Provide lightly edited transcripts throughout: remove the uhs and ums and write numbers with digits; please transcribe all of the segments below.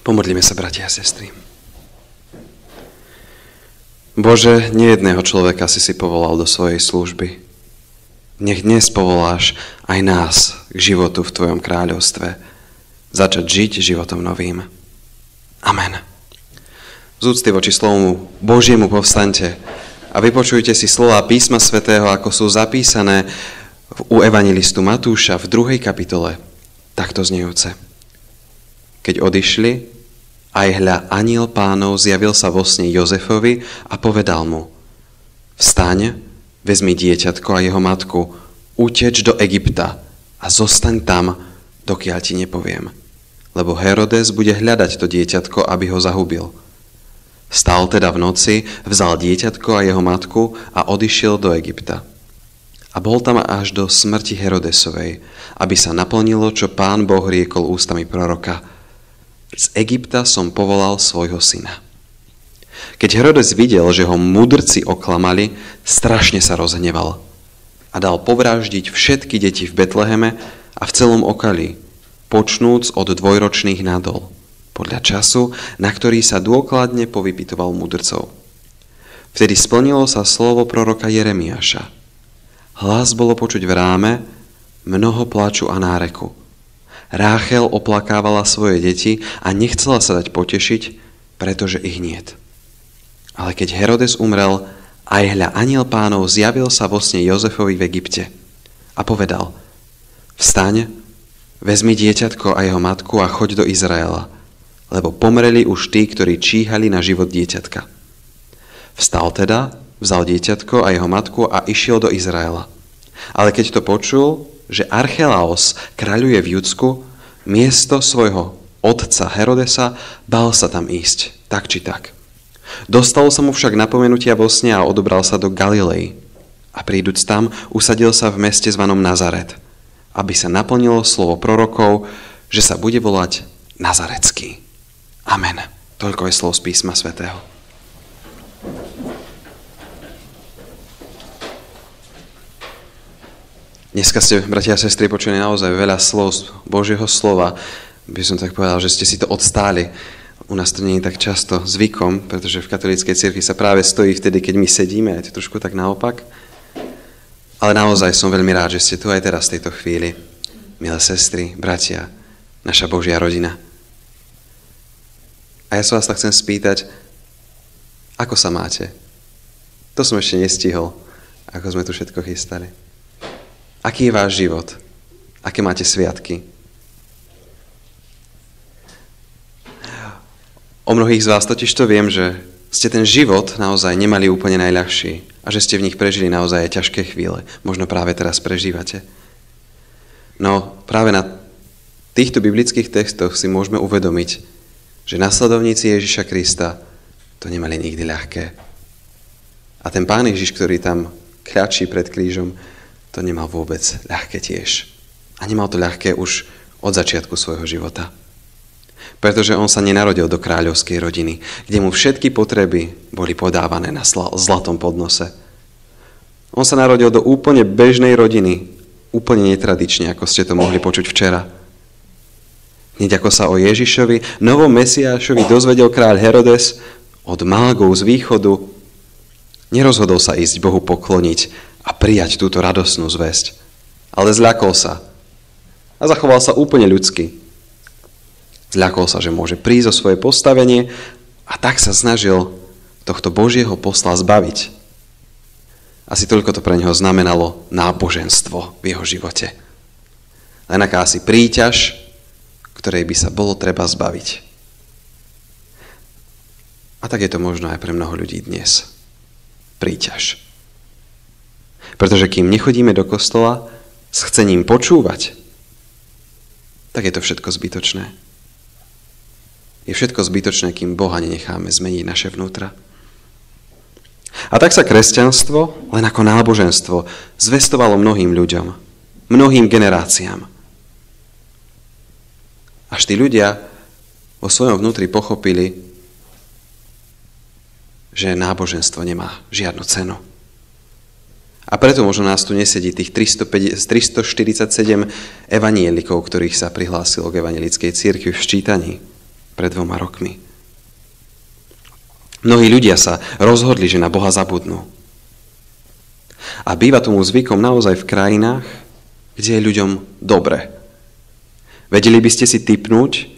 Pomodlíme sa, bratia a sestry. Bože, nejedného človeka si povolal do svojej služby. Nech dnes povoláš aj nás k životu v Tvojom kráľovstve. Začať žiť životom novým. Amen. Z úcty voči slovu Božiemu povstaňte a vypočujte si slová písma svätého, ako sú zapísané u evanjelistu Matúša v 2. kapitole, takto znejúce. Keď odišli, aj hľa anjel Pánov zjavil sa vo sne Jozefovi a povedal mu: Vstaň, vezmi dieťatko a jeho matku, uteč do Egypta a zostaň tam, dokiaľ ti nepoviem. Lebo Herodes bude hľadať to dieťatko, aby ho zahubil. Vstal teda v noci, vzal dieťatko a jeho matku a odišiel do Egypta. A bol tam až do smrti Herodesovej, aby sa naplnilo, čo Pán Boh riekol ústami proroka: Z Egypta som povolal svojho syna. Keď Herodes videl, že ho mudrci oklamali, strašne sa rozhneval a dal povraždiť všetky deti v Betleheme a v celom okolí, počnúc od 2-ročných nadol, podľa času, na ktorý sa dôkladne povypytoval mudrcov. Vtedy splnilo sa slovo proroka Jeremiáša. Hlas bolo počuť v ráme, mnoho plaču a náreku. Ráchel oplakávala svoje deti a nechcela sa dať potešiť, pretože ich niet. Ale keď Herodes umrel, aj hľa anjel Pánov zjavil sa vo sne Jozefovi v Egypte a povedal: Vstaň, vezmi dieťatko a jeho matku a choď do Izraela, lebo pomreli už tí, ktorí číhali na život dieťatka. Vstal teda, vzal dieťatko a jeho matku a išiel do Izraela. Ale keď to počul, že Archelaos kráľuje v Judsku, miesto svojho otca Herodesa, bál sa tam ísť, tak či tak. Dostalo sa mu však napomenutia vo sne a odobral sa do Galilei. A príduc tam, usadil sa v meste zvanom Nazaret, aby sa naplnilo slovo prorokov, že sa bude volať Nazarecký. Amen. Toľko je slov z písma svätého. Dneska ste, bratia a sestry, počuli naozaj veľa slov z Božieho slova. By som tak povedal, že ste si to odstáli. U nás to nie je tak často zvykom, pretože v katolíckej cirkvi sa práve stojí vtedy, keď my sedíme, aj to trošku tak naopak. Ale naozaj som veľmi rád, že ste tu aj teraz v tejto chvíli. Milé sestry, bratia, naša Božia rodina. A ja sa vás tak chcem spýtať, ako sa máte? To som ešte nestihol, ako sme tu všetko chystali. Aký je váš život? Aké máte sviatky? O mnohých z vás totiž to viem, že ste ten život naozaj nemali úplne najľahší a že ste v nich prežili naozaj aj ťažké chvíle. Možno práve teraz prežívate. No práve na týchto biblických textoch si môžeme uvedomiť, že nasledovníci Ježiša Krista to nemali nikdy ľahké. A ten Pán Ježiš, ktorý tam kľačí pred krížom, to nemal vôbec ľahké tiež. A nemal to ľahké už od začiatku svojho života. Pretože on sa nenarodil do kráľovskej rodiny, kde mu všetky potreby boli podávané na zlatom podnose. On sa narodil do úplne bežnej rodiny, úplne netradične, ako ste to mohli počuť včera. Hneď ako sa o Ježišovi, novom Mesiášovi, dozvedel kráľ Herodes od mágov z východu, nerozhodol sa ísť Bohu pokloniť a prijať túto radosnú zvesť. Ale zľakol sa a zachoval sa úplne ľudsky. Zľakol sa, že môže prísť o svoje postavenie a tak sa snažil tohto Božieho posla zbaviť. Asi toľko to pre neho znamenalo náboženstvo v jeho živote. Len akási príťaž, ktorej by sa bolo treba zbaviť. A tak je to možno aj pre mnoho ľudí dnes. Príťaž. Pretože kým nechodíme do kostola s chcením počúvať, tak je to všetko zbytočné. Je všetko zbytočné, kým Boha nenecháme zmeniť naše vnútra. A tak sa kresťanstvo, len ako náboženstvo, zvestovalo mnohým ľuďom, mnohým generáciám. Až tí ľudia vo svojom vnútri pochopili, že náboženstvo nemá žiadnu cenu. A preto možno nás tu nesedí tých 347 evanielikov, ktorých sa prihlásilo k evanielickej cirkvi v ščítaní. pred 2 rokmi. Mnohí ľudia sa rozhodli, že na Boha zabudnú. A býva tomu zvykom naozaj v krajinách, kde je ľuďom dobre. Vedeli by ste si tipnúť,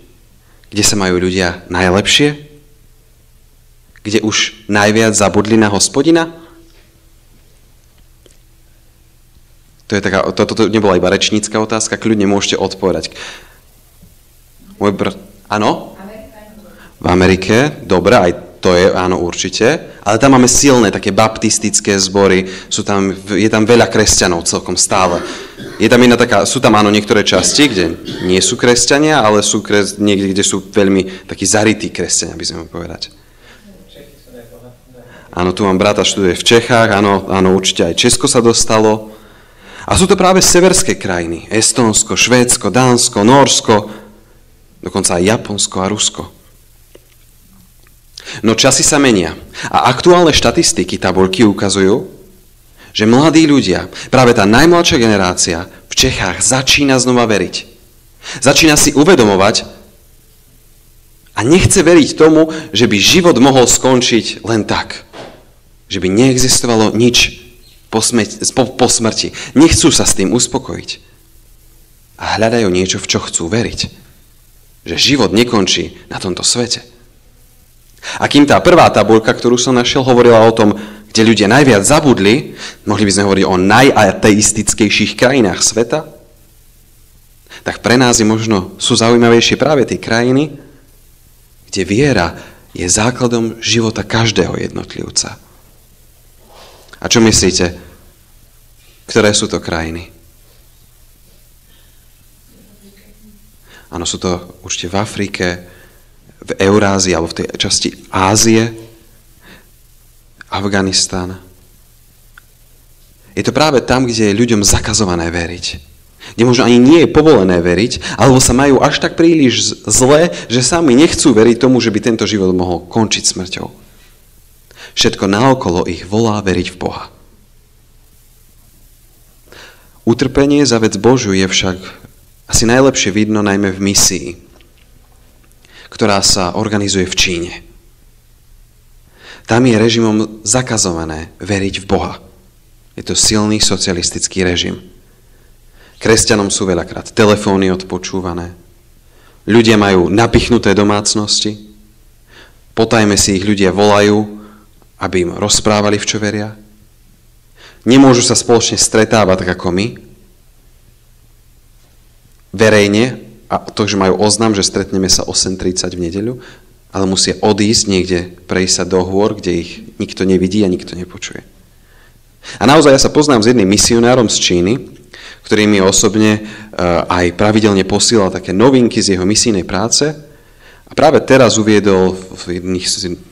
kde sa majú ľudia najlepšie? Kde už najviac zabudli na Hospodina? Toto nebola iba rečnícka otázka, kľudne môžete odpovedať. Áno? V Amerike, dobre, aj to je, áno, určite. Ale tam máme silné také baptistické zbory, je tam veľa kresťanov celkom stále. Sú tam áno niektoré časti, kde nie sú kresťania, ale sú niekde, kde sú veľmi takí zarytí kresťania, by sme mohli povedať. Áno, tu mám brata, študuje v Čechách, áno, určite aj Česko sa dostalo. A sú to práve severské krajiny. Estónsko, Švédsko, Dánsko, Nórsko, dokonca aj Japonsko a Rusko. No časy sa menia. A aktuálne štatistiky, tabuľky ukazujú, že mladí ľudia, práve tá najmladšia generácia v Čechách začína znova veriť. Začína si uvedomovať a nechce veriť tomu, že by život mohol skončiť len tak. Že by neexistovalo nič po smrti. Nechcú sa s tým uspokojiť. A hľadajú niečo, v čo chcú veriť. Že život nekončí na tomto svete. A kým tá prvá tabuľka, ktorú som našiel, hovorila o tom, kde ľudia najviac zabudli, mohli by sme hovoriť o najateistickejších krajinách sveta, tak pre nás sú zaujímavejšie práve tie krajiny, kde viera je základom života každého jednotlivca. A čo myslíte? Ktoré sú to krajiny? Áno, sú to určite v Afrike, v Eurázii, alebo v tej časti Ázie, Afganistan. Je to práve tam, kde je ľuďom zakazované veriť. Kde možno ani nie je povolené veriť, alebo sa majú až tak príliš zle, že sami nechcú veriť tomu, že by tento život mohol končiť smrťou. Všetko naokolo ich volá veriť v Boha. Utrpenie za vec Božiu je však asi najlepšie vidno najmä v misii, ktorá sa organizuje v Číne. Tam je režimom zakazované veriť v Boha. Je to silný socialistický režim. Kresťanom sú veľakrát telefóny odpočúvané. Ľudia majú napichnuté domácnosti. Potajme si ich ľudia volajú, aby im rozprávali, v čo veria. Nemôžu sa spoločne stretávať tak ako my. Verejne, a to, že majú oznam, že stretneme sa 8:30 v nedeľu, ale musia odísť niekde, prejsť sa do hôr, kde ich nikto nevidí a nikto nepočuje. A naozaj ja sa poznám s jedným misionárom z Číny, ktorý mi osobne aj pravidelne posielal také novinky z jeho misijnej práce. A práve teraz uviedol v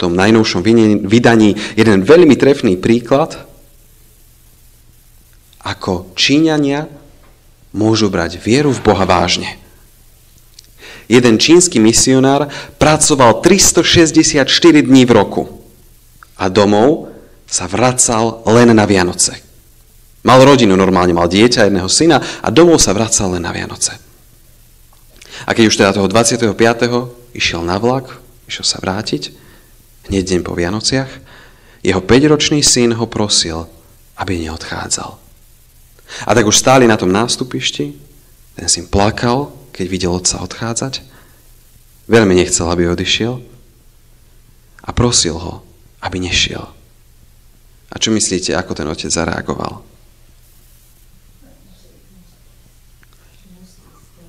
tom najnovšom vydaní jeden veľmi trefný príklad, ako Číňania môžu brať vieru v Boha vážne. Jeden čínsky misionár pracoval 364 dní v roku a domov sa vracal len na Vianoce. Mal rodinu, normálne mal dieťa, jedného syna a domov sa vracal len na Vianoce. A keď už teda toho 25. išiel na vlak, išiel sa vrátiť, hneď deň po Vianociach, jeho 5-ročný syn ho prosil, aby neodchádzal. A tak už stáli na tom nástupišti, ten syn plakal, keď videl otca odchádzať, veľmi nechcel, aby odišiel a prosil ho, aby nešiel. A čo myslíte, ako ten otec zareagoval?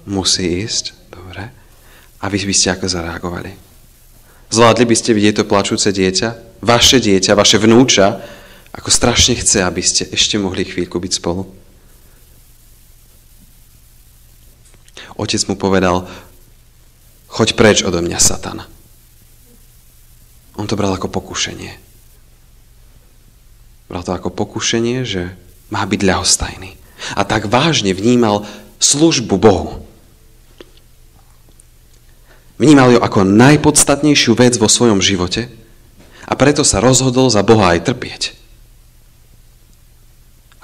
Musí ísť, dobre. A vy by ste ako zareagovali? Zvládli by ste vidieť to plačúce dieťa, vaše vnúča, ako strašne chce, aby ste ešte mohli chvíľku byť spolu? Otec mu povedal, choď preč odo mňa, Satan. On to bral ako pokušenie. Bral to ako pokušenie, že má byť ľahostajný. A tak vážne vnímal službu Bohu. Vnímal ju ako najpodstatnejšiu vec vo svojom živote a preto sa rozhodol za Boha aj trpieť.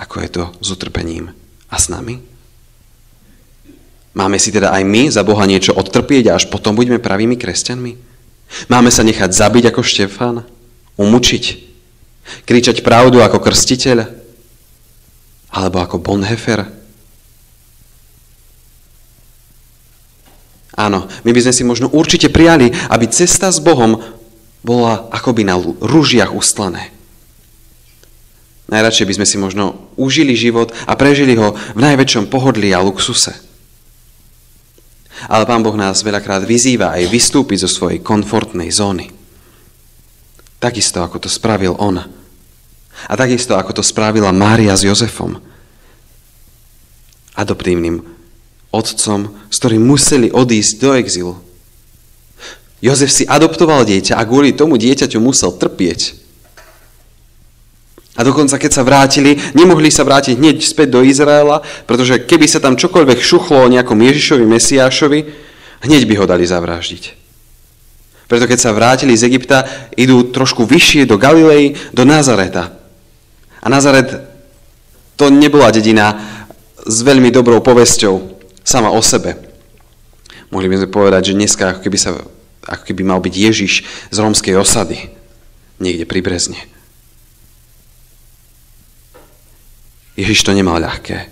Ako je to s utrpením a s nami? Máme si teda aj my za Boha niečo odtrpieť a až potom budeme pravými kresťanmi? Máme sa nechať zabiť ako Štefán? Umučiť? Kričať pravdu ako krstiteľ? Alebo ako Bonhoeffer? Áno, my by sme si možno určite prijali, aby cesta s Bohom bola akoby na ružiach ustlané. Najradšej by sme si možno užili život a prežili ho v najväčšom pohodlí a luxuse. Ale Pán Boh nás veľakrát vyzýva aj vystúpiť zo svojej komfortnej zóny. Takisto, ako to spravil on. A takisto, ako to spravila Mária s Jozefom. Adoptívnym otcom, s ktorým museli odísť do exilu. Jozef si adoptoval dieťa a kvôli tomu dieťaťu musel trpieť. A dokonca, keď sa vrátili, nemohli sa vrátiť hneď späť do Izraela, pretože keby sa tam čokoľvek šuchlo o nejakom Ježišovi, Mesiášovi, hneď by ho dali zavraždiť. Preto keď sa vrátili z Egypta, idú trošku vyššie do Galilei, do Nazareta. A Nazaret to nebola dedina s veľmi dobrou povesťou sama o sebe. Mohli by sme povedať, že dneska ako keby mal byť Ježiš z rómskej osady, niekde pri Brezne. Ježiš to nemal ľahké.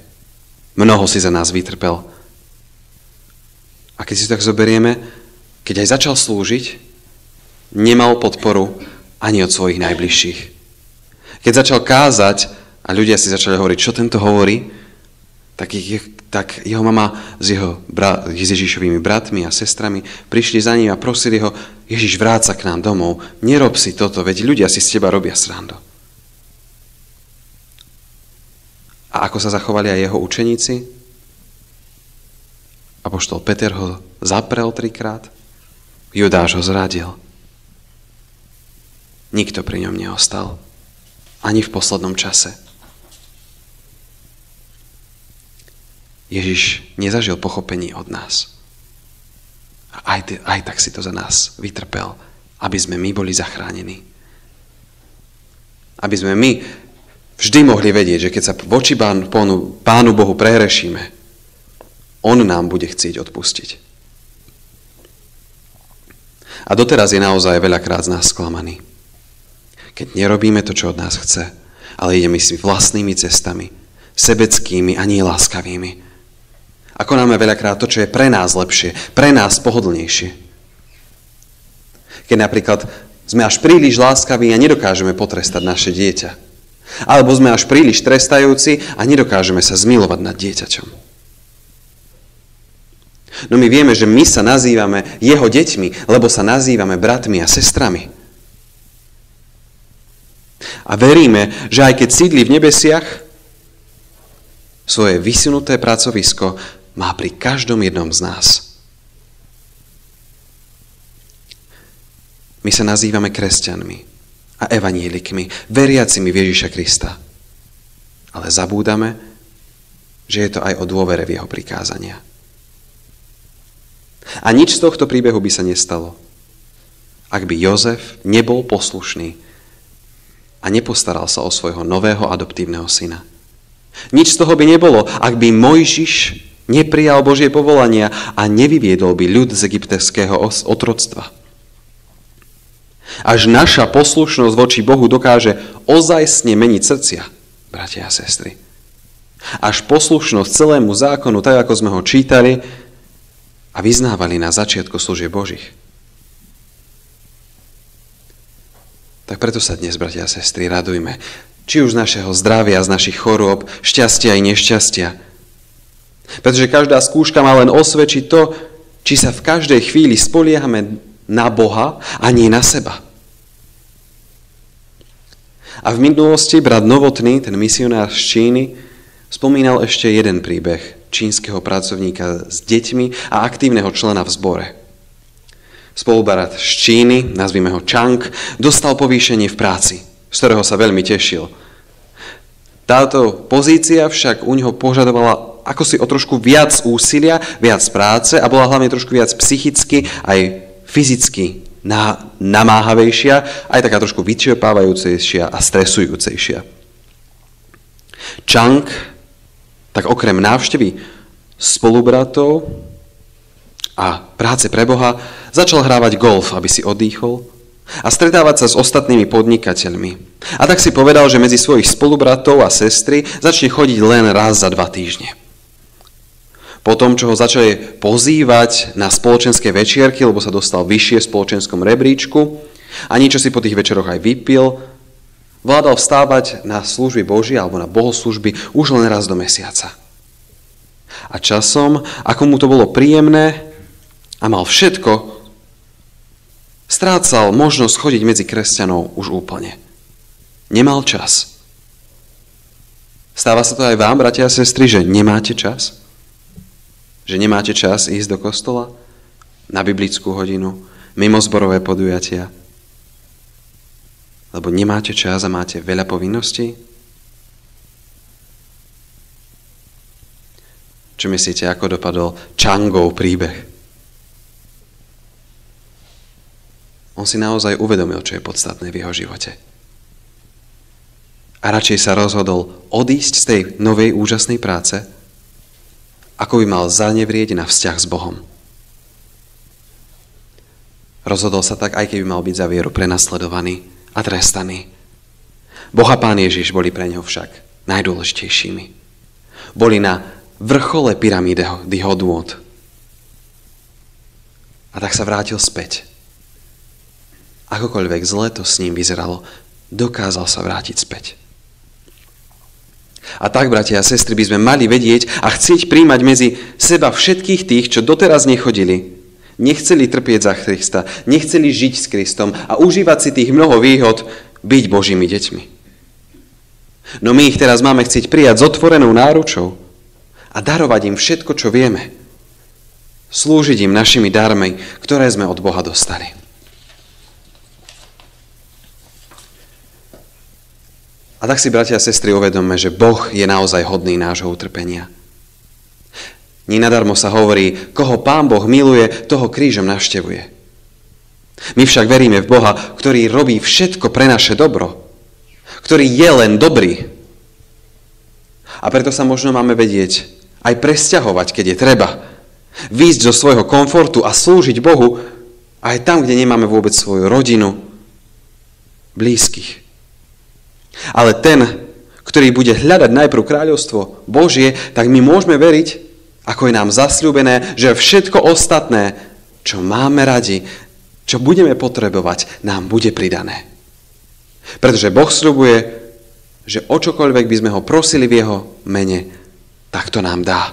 Mnoho si za nás vytrpel. A keď si to tak zoberieme, keď aj začal slúžiť, nemal podporu ani od svojich najbližších. Keď začal kázať a ľudia si začali hovoriť, čo tento hovorí, tak jeho mama s Ježišovými bratmi a sestrami prišli za ním a prosili ho, Ježiš, vráť sa k nám domov, nerob si toto, veď ľudia si z teba robia srandu. A ako sa zachovali aj jeho učeníci? Apoštol Peter ho zaprel 3-krát, Judáš ho zradil. Nikto pri ňom neostal, ani v poslednom čase. Ježiš nezažil pochopení od nás. A aj tak si to za nás vytrpel, aby sme my boli zachránení. Aby sme my vždy mohli vedieť, že keď sa voči Pánu Bohu prehrešíme, on nám bude chcieť odpustiť. A doteraz je naozaj veľakrát z nás sklamaný. Keď nerobíme to, čo od nás chce, ale ideme si vlastnými cestami, sebeckými a nie láskavými. A konáme veľakrát to, čo je pre nás lepšie, pre nás pohodlnejšie. Keď napríklad sme až príliš láskaví a nedokážeme potrestať naše dieťa. Alebo sme až príliš trestajúci a nedokážeme sa zmilovať nad dieťaťom. No my vieme, že my sa nazývame jeho deťmi, lebo sa nazývame bratmi a sestrami. A veríme, že aj keď sídli v nebesiach, svoje vysunuté pracovisko má pri každom jednom z nás. My sa nazývame kresťanmi a evanielikmi, veriacimi v Ježiša Krista. Ale zabúdame, že je to aj o dôvere v jeho prikázania. A nič z tohto príbehu by sa nestalo, ak by Jozef nebol poslušný a nepostaral sa o svojho nového adoptívneho syna. Nič z toho by nebolo, ak by Mojžiš neprijal Božie povolania a nevyviedol by ľud z egyptského otroctva. Až naša poslušnosť voči Bohu dokáže ozajstne meniť srdcia, bratia a sestry. Až poslušnosť celému zákonu, tak ako sme ho čítali a vyznávali na začiatku služieb Božích. Tak preto sa dnes, bratia a sestry, radujme. Či už z našeho zdravia, z našich chorôb, šťastia i nešťastia. Pretože každá skúška má len osvedčiť to, či sa v každej chvíli spoliehame na Boha a nie na seba. A v minulosti brat Novotný, ten misionár z Číny, spomínal ešte jeden príbeh čínskeho pracovníka s deťmi a aktívneho člena v zbore. Spolubrat z Číny, nazvime ho Chang, dostal povýšenie v práci, z ktorého sa veľmi tešil. Táto pozícia však u neho požadovala ako si o trošku viac úsilia, viac práce a bola hlavne trošku viac psychicky aj fyzicky namáhavejšia, aj taká trošku vyčerpávajúcejšia a stresujúcejšia. Chang tak okrem návštevy spolubratov a práce pre Boha, začal hrávať golf, aby si oddychol a stretávať sa s ostatnými podnikateľmi. A tak si povedal, že medzi svojich spolubratov a sestry začne chodiť len raz za 2 týždne. Potom, čo ho začali pozývať na spoločenské večierky, lebo sa dostal vyššie v spoločenskom rebríčku a niečo si po tých večeroch aj vypil, vládal vstávať na služby Božie alebo na bohoslúžby už len raz do mesiaca. A časom, ako mu to bolo príjemné a mal všetko, strácal možnosť chodiť medzi kresťanov už úplne. Nemal čas. Stáva sa to aj vám, bratia a sestry, že nemáte čas? Že nemáte čas ísť do kostola? Na biblickú hodinu? Mimo zborové podujatia? Lebo nemáte čas a máte veľa povinností? Čo myslíte, ako dopadol Changov príbeh? On si naozaj uvedomil, čo je podstatné v jeho živote. A radšej sa rozhodol odísť z tej novej úžasnej práce, ako by mal zanevrieť na vzťah s Bohom. Rozhodol sa tak, aj keby mal byť za vieru prenasledovaný a trestaný. Boh a Pán Ježiš boli pre neho však najdôležitejšími. Boli na vrchole pyramídy hodnôt. A tak sa vrátil späť. Akokoľvek zle to s ním vyzeralo, dokázal sa vrátiť späť. A tak, bratia a sestry, by sme mali vedieť a chcieť príjmať medzi seba všetkých tých, čo doteraz nechodili, nechceli trpieť za Krista, nechceli žiť s Kristom a užívať si tých mnoho výhod, byť Božími deťmi. No my ich teraz máme chcieť prijať s otvorenou náručou a darovať im všetko, čo vieme. Slúžiť im našimi darmi, ktoré sme od Boha dostali. A tak si, bratia a sestry, uvedomme, že Boh je naozaj hodný nášho utrpenia. Nenadarmo sa hovorí, koho Pán Boh miluje, toho krížom navštevuje. My však veríme v Boha, ktorý robí všetko pre naše dobro, ktorý je len dobrý. A preto sa možno máme vedieť aj presťahovať, keď je treba. Výjsť zo svojho komfortu a slúžiť Bohu aj tam, kde nemáme vôbec svoju rodinu, blízkych. Ale ten, ktorý bude hľadať najprv kráľovstvo Božie, tak my môžeme veriť, ako je nám zasľúbené, že všetko ostatné, čo máme radi, čo budeme potrebovať, nám bude pridané. Pretože Boh sľubuje, že o čokoľvek by sme ho prosili v jeho mene, tak to nám dá.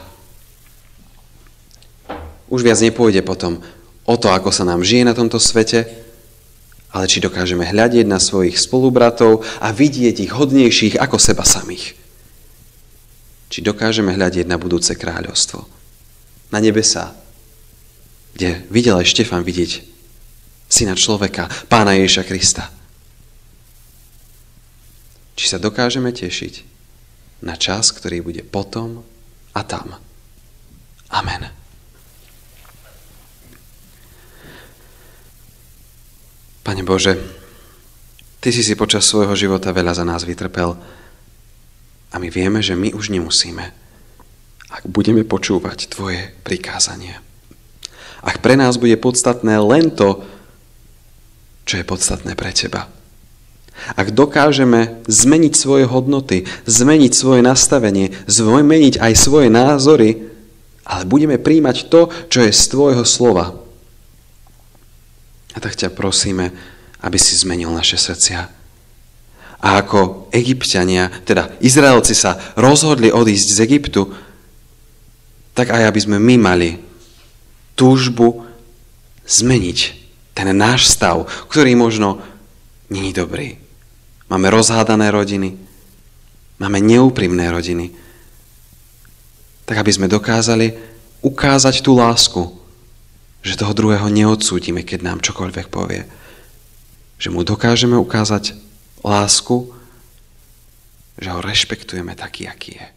Už viac nepôjde potom o to, ako sa nám žije na tomto svete, ale či dokážeme hľadieť na svojich spolubratov a vidieť ich hodnejších ako seba samých. Či dokážeme hľadieť na budúce kráľovstvo, na nebesá, kde videl aj Štefan vidieť syna človeka, Pána Ježiša Krista. Či sa dokážeme tešiť na čas, ktorý bude potom a tam. Amen. Pane Bože, Ty si počas svojho života veľa za nás vytrpel a my vieme, že my už nemusíme, ak budeme počúvať Tvoje prikázania. Ak pre nás bude podstatné len to, čo je podstatné pre Teba. Ak dokážeme zmeniť svoje hodnoty, zmeniť svoje nastavenie, zmeniť aj svoje názory, ale budeme príjmať to, čo je z Tvojho slova. A tak ťa prosíme, aby si zmenil naše srdcia. A ako Egypťania, teda Izraelci sa rozhodli odísť z Egyptu, tak aj aby sme my mali túžbu zmeniť ten náš stav, ktorý možno nie je dobrý. Máme rozhádané rodiny, máme neúprimné rodiny. Tak aby sme dokázali ukázať tú lásku, že toho druhého neodsúdime, keď nám čokoľvek povie. Že mu dokážeme ukázať lásku, že ho rešpektujeme taký, aký je.